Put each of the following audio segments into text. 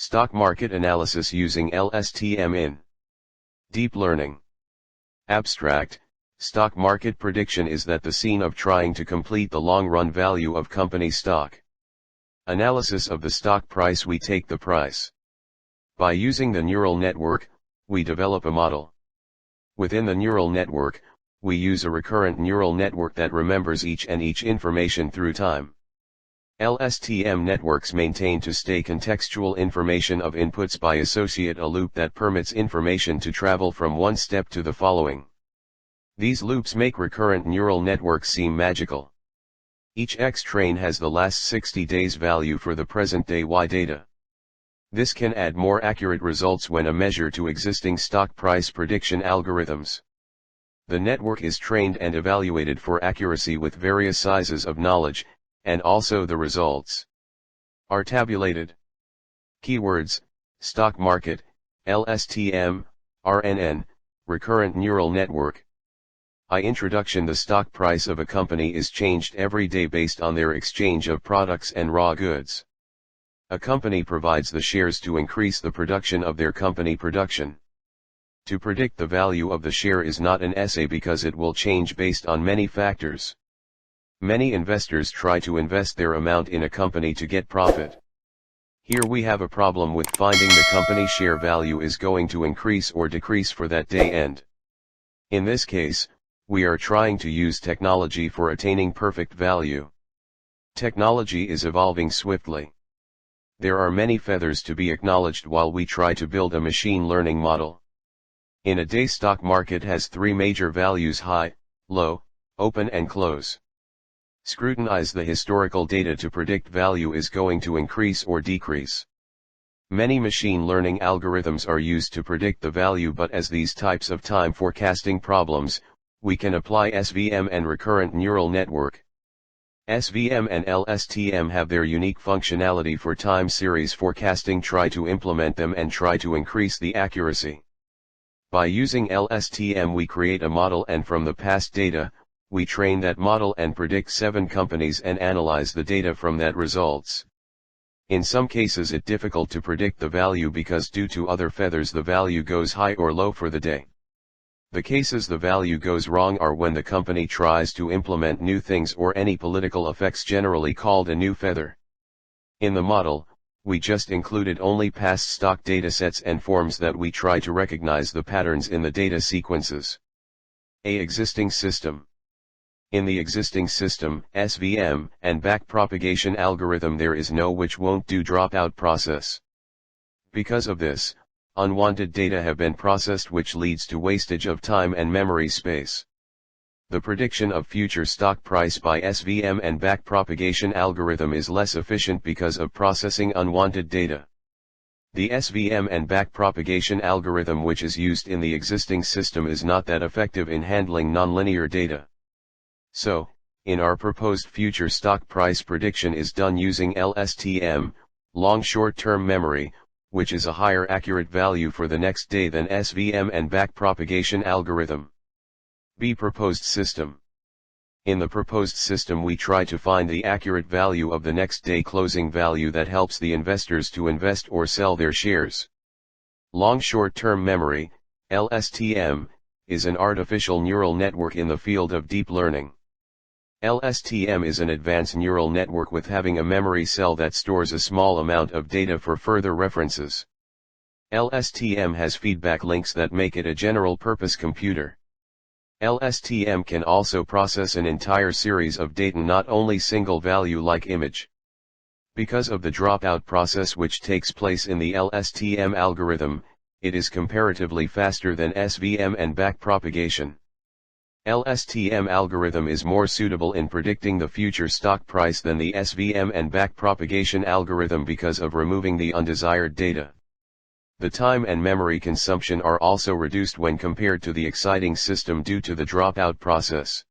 Stock market analysis using LSTM in deep learning. Abstract, stock market prediction is that the scene of trying to complete the long-run value of company stock. Analysis of the stock price. We take the price. By using the neural network, we develop a model. Within the neural network, we use a recurrent neural network that remembers each information through time. LSTM networks maintain to stay contextual information of inputs by associate a loop that permits information to travel from one step to the following. These loops make recurrent neural networks seem magical. Each X train has the last 60 days value for the present day Y data. This can add more accurate results when a measure to existing stock price prediction algorithms. The network is trained and evaluated for accuracy with various sizes of knowledge, and also the results are tabulated. Keywords: stock market, LSTM, RNN, recurrent neural network. Introduction: the stock price of a company is changed every day based on their exchange of products and raw goods. A company provides the shares to increase the production of their company production. To predict the value of the share is not an essay because it will change based on many factors. Many investors try to invest their amount in a company to get profit. Here we have a problem with finding the company share value is going to increase or decrease for that day end. In this case, we are trying to use technology for attaining perfect value. Technology is evolving swiftly. There are many feathers to be acknowledged while we try to build a machine learning model. In a day, stock market has three major values: high, low, open and close. Scrutinize the historical data to predict value is going to increase or decrease. Many machine learning algorithms are used to predict the value, but as these types of time forecasting problems, we can apply SVM and recurrent neural network. SVM and LSTM have their unique functionality for time series forecasting. Try to implement them and try to increase the accuracy. By using LSTM we create a model, and from the past data, we train that model and predict 7 companies and analyze the data from that results. In some cases it's difficult to predict the value because due to other feathers the value goes high or low for the day. The cases the value goes wrong are when the company tries to implement new things or any political effects, generally called a new feather. In the model, we just included only past stock datasets and forms that we try to recognize the patterns in the data sequences. Existing system. In the existing system, SVM, and backpropagation algorithm there is no which won't do dropout process. Because of this, unwanted data have been processed, which leads to wastage of time and memory space. The prediction of future stock price by SVM and backpropagation algorithm is less efficient because of processing unwanted data. The SVM and backpropagation algorithm which is used in the existing system is not that effective in handling nonlinear data. So, in our proposed future stock price prediction is done using LSTM, long short-term memory, which is a higher accurate value for the next day than SVM and backpropagation algorithm. Proposed system. In the proposed system we try to find the accurate value of the next day closing value that helps the investors to invest or sell their shares. Long short-term memory, LSTM, is an artificial neural network in the field of deep learning. LSTM is an advanced neural network with having a memory cell that stores a small amount of data for further references. LSTM has feedback links that make it a general-purpose computer. LSTM can also process an entire series of data, not only single value like image. Because of the dropout process which takes place in the LSTM algorithm, it is comparatively faster than SVM and backpropagation. LSTM algorithm is more suitable in predicting the future stock price than the SVM and backpropagation algorithm because of removing the undesired data. The time and memory consumption are also reduced when compared to the exciting system due to the dropout process.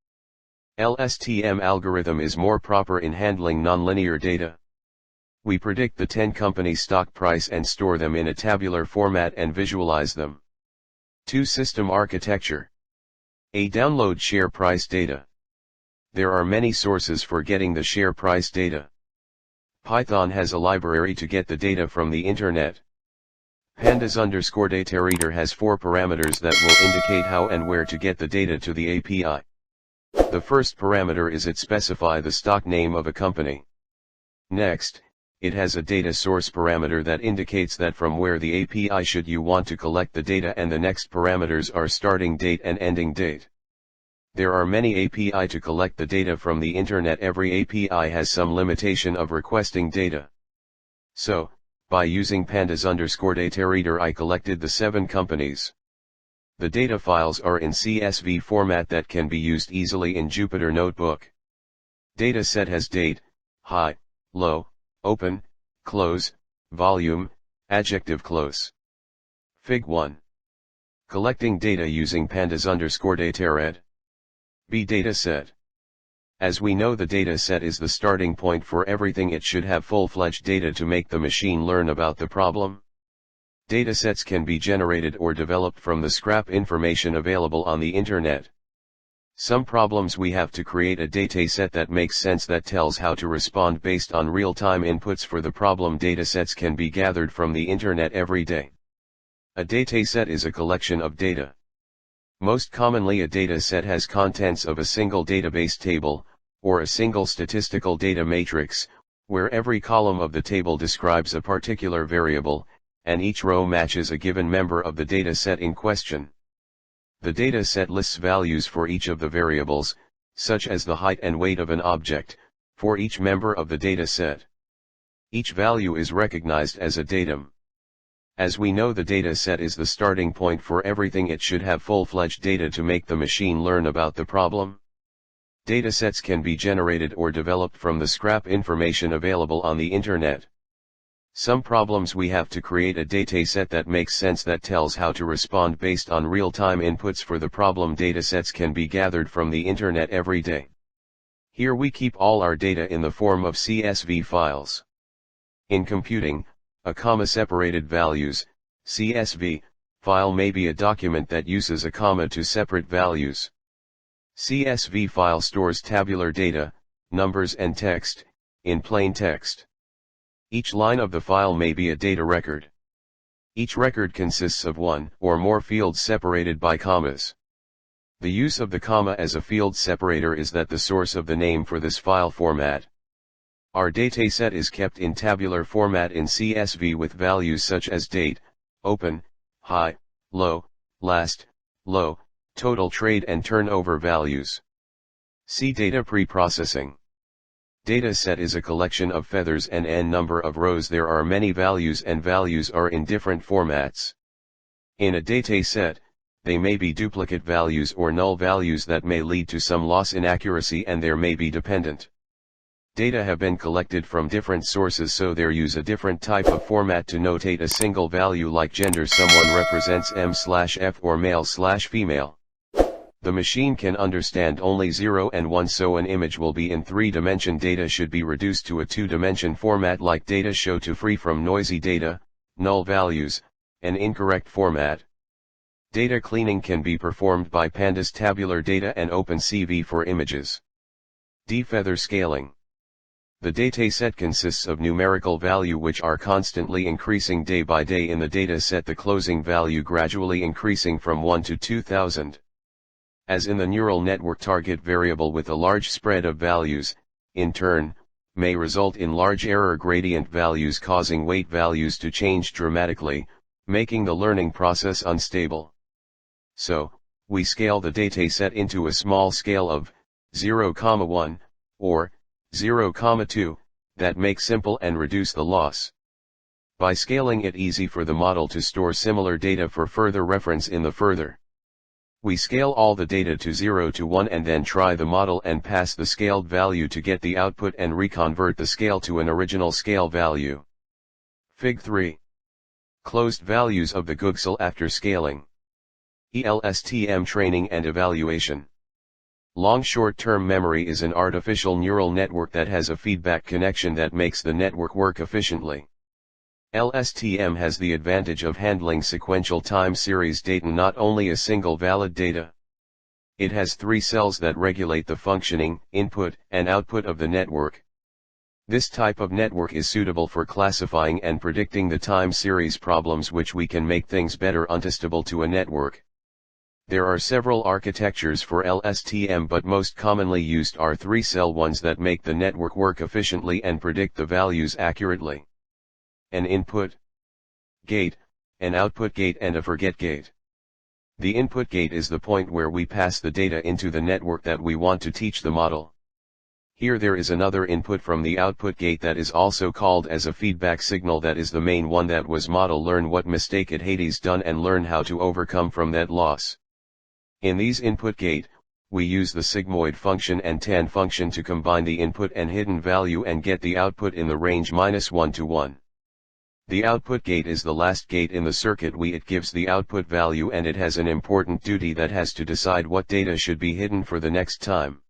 LSTM algorithm is more proper in handling nonlinear data. We predict the 10 company stock price and store them in a tabular format and visualize them. 2. System architecture. Download share price data. There are many sources for getting the share price data. Python has a library to get the data from the internet. Pandas_datareader has 4 parameters that will indicate how and where to get the data to the API. The first parameter is it specify the stock name of a company. Next, it has a data source parameter that indicates that from where the API should you want to collect the data, and the next parameters are starting date and ending date. There are many API to collect the data from the internet. Every API has some limitation of requesting data. So, by using pandas_datareader I collected the 7 companies. The data files are in CSV format that can be used easily in Jupyter Notebook. Data set has date, high, low, open, close, volume, adjective close. Fig 1. Collecting data using pandas_dataread. B data set. As we know, the data set is the starting point for everything. It should have full-fledged data to make the machine learn about the problem. Datasets can be generated or developed from the scrap information available on the internet. Some problems we have to create a dataset that makes sense, that tells how to respond based on real-time inputs for the problem. Datasets can be gathered from the internet every day. A dataset is a collection of data. Most commonly, a dataset has contents of a single database table, or a single statistical data matrix, where every column of the table describes a particular variable, and each row matches a given member of the dataset in question. The dataset lists values for each of the variables, such as the height and weight of an object, for each member of the dataset. Each value is recognized as a datum. As we know, the dataset is the starting point for everything. It should have full-fledged data to make the machine learn about the problem. Datasets can be generated or developed from the scrap information available on the internet. Some problems we have to create a dataset that makes sense, that tells how to respond based on real-time inputs for the problem. Datasets can be gathered from the internet every day. Here we keep all our data in the form of CSV files. In computing, a comma-separated values, CSV, file may be a document that uses a comma to separate values. CSV file stores tabular data, numbers and text, in plain text. Each line of the file may be a data record. Each record consists of one or more fields separated by commas. The use of the comma as a field separator is that the source of the name for this file format. Our dataset is kept in tabular format in CSV with values such as date, open, high, low, last, low, total trade and turnover values. See data pre-processing. Dataset is a collection of feathers and n number of rows. There are many values and values are in different formats. In a dataset, they may be duplicate values or null values that may lead to some loss in accuracy, and there may be dependent. Data have been collected from different sources, so they use a different type of format to notate a single value, like gender. Someone represents M/F or male/female. The machine can understand only 0 and 1, so an image will be in 3-dimension. Data should be reduced to a 2-dimension format, like data show, to free from noisy data, null values, and incorrect format. Data cleaning can be performed by Pandas tabular data and OpenCV for images. Defeather scaling. The dataset consists of numerical value which are constantly increasing day by day in the dataset, the closing value gradually increasing from 1 to 2000. As in the neural network, target variable with a large spread of values, in turn, may result in large error gradient values, causing weight values to change dramatically, making the learning process unstable. So, we scale the dataset into a small scale of 0,1 or 0,2 that make simple and reduce the loss. By scaling it easy for the model to store similar data for further reference in the further. We scale all the data to 0 to 1 and then try the model and pass the scaled value to get the output and reconvert the scale to an original scale value. Fig 3. Closed values of the Googsel after scaling. Lstm training and evaluation. Long short-term memory is an artificial neural network that has a feedback connection that makes the network work efficiently. Lstm has the advantage of handling sequential time series data, not only a single valid data. It has 3 cells that regulate the functioning, input, and output of the network. This type of network is suitable for classifying and predicting the time series problems, which we can make things better untestable to a network. There are several architectures for LSTM, but most commonly used are 3-cell ones that make the network work efficiently and predict the values accurately. An input gate, an output gate, and a forget gate. The input gate is the point where we pass the data into the network that we want to teach the model. Here there is another input from the output gate that is also called as a feedback signal, that is the main one that was model learn what mistake it has done and learn how to overcome from that loss. In these input gate, we use the sigmoid function and tan function to combine the input and hidden value and get the output in the range -1 to 1. The output gate is the last gate in the circuit. It gives the output value, and it has an important duty that has to decide what data should be hidden for the next time.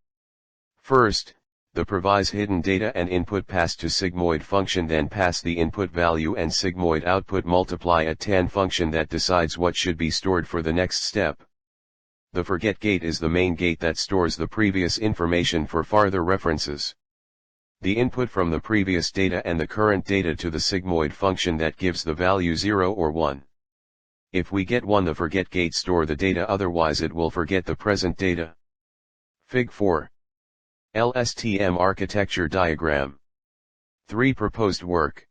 First, the provides hidden data and input pass to sigmoid function, then pass the input value and sigmoid output multiply a tan function that decides what should be stored for the next step. The forget gate is the main gate that stores the previous information for further references. The input from the previous data and the current data to the sigmoid function that gives the value 0 or 1. If we get 1, the forget gate store the data, otherwise it will forget the present data. Fig. 4. LSTM architecture diagram. 3. Proposed work.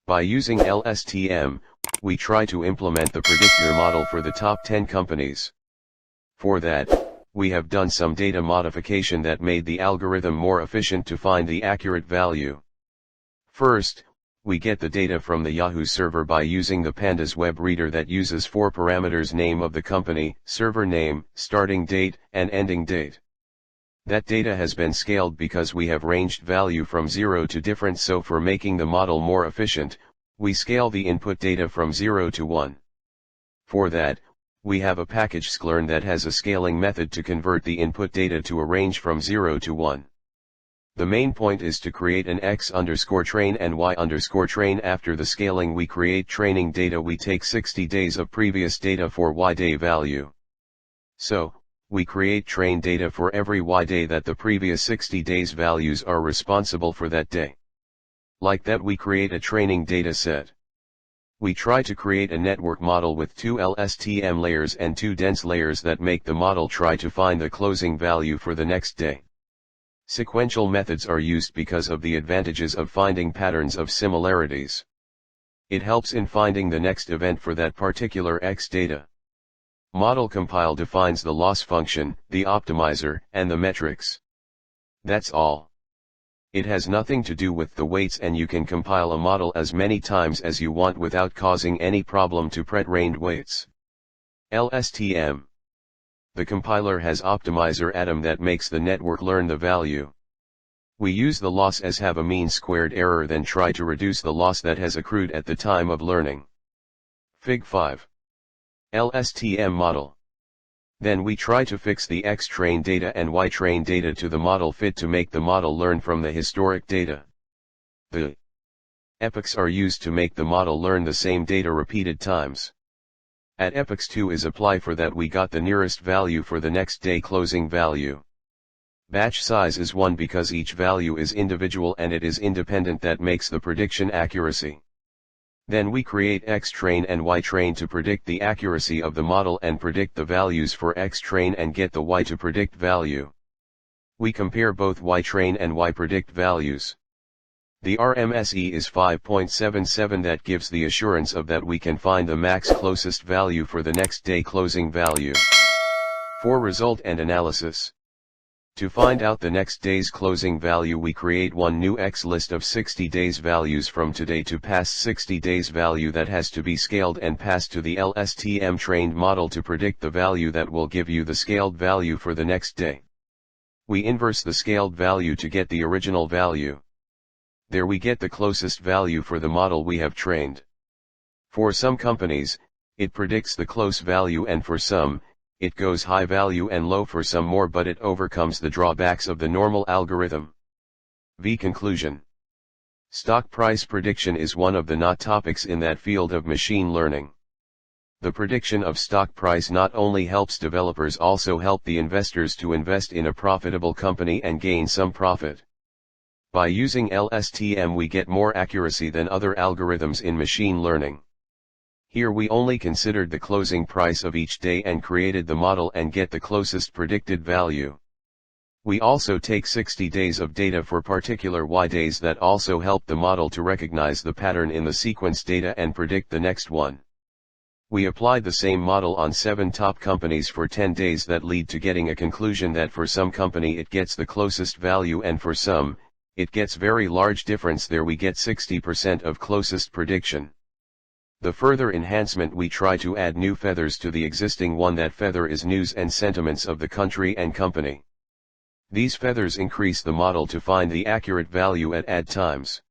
By using LSTM, we try to implement the predictor model for the top 10 companies. For that, we have done some data modification that made the algorithm more efficient to find the accurate value. First, we get the data from the Yahoo server by using the Pandas web reader that uses 4 parameters: name of the company, server name, starting date, and ending date. That data has been scaled because we have ranged value from 0 to different, so for making the model more efficient, we scale the input data from 0 to 1. For that, we have a package sklearn that has a scaling method to convert the input data to a range from 0 to 1. The main point is to create an x_train and y_train. After the scaling, we create training data. We take 60 days of previous data for y day value. So, we create train data for every y day that the previous 60 days values are responsible for that day. Like that, we create a training data set. We try to create a network model with 2 LSTM layers and 2 dense layers that make the model try to find the closing value for the next day. Sequential methods are used because of the advantages of finding patterns of similarities. It helps in finding the next event for that particular X data. Model compile defines the loss function, the optimizer, and the metrics. That's all. It has nothing to do with the weights, and you can compile a model as many times as you want without causing any problem to pre-trained weights. LSTM. The compiler has optimizer atom that makes the network learn the value. We use the loss as have a mean squared error, then try to reduce the loss that has accrued at the time of learning. Fig. 5. LSTM model. Then we try to fix the X-train data and Y-train data to the model fit to make the model learn from the historic data. The epochs are used to make the model learn the same data repeated times. At epochs 2 is apply, for that we got the nearest value for the next day closing value. Batch size is 1 because each value is individual and it is independent, that makes the prediction accuracy. Then we create X-train and Y-train to predict the accuracy of the model and predict the values for X-train and get the Y to predict value. We compare both Y-train and Y-predict values. The RMSE is 5.77, that gives the assurance of that we can find the max closest value for the next day closing value. For result and analysis. To find out the next day's closing value, we create one new X list of 60 days values from today to past 60 days value that has to be scaled and passed to the LSTM trained model to predict the value that will give you the scaled value for the next day. We inverse the scaled value to get the original value. There we get the closest value for the model we have trained. For some companies, it predicts the close value, and for some, it goes high value and low for some more, but it overcomes the drawbacks of the normal algorithm. Conclusion. Stock price prediction is one of the not topics in that field of machine learning. The prediction of stock price not only helps developers, also help the investors to invest in a profitable company and gain some profit. By using Lstm we get more accuracy than other algorithms in machine learning. Here we only considered the closing price of each day and created the model and get the closest predicted value. We also take 60 days of data for particular Y days that also help the model to recognize the pattern in the sequence data and predict the next one. We applied the same model on 7 top companies for 10 days that lead to getting a conclusion that for some company it gets the closest value and for some, it gets very large difference. There we get 60% of closest prediction. The further enhancement we try to add new feathers to the existing one. That feather is news and sentiments of the country and company. These feathers increase the model to find the accurate value at times.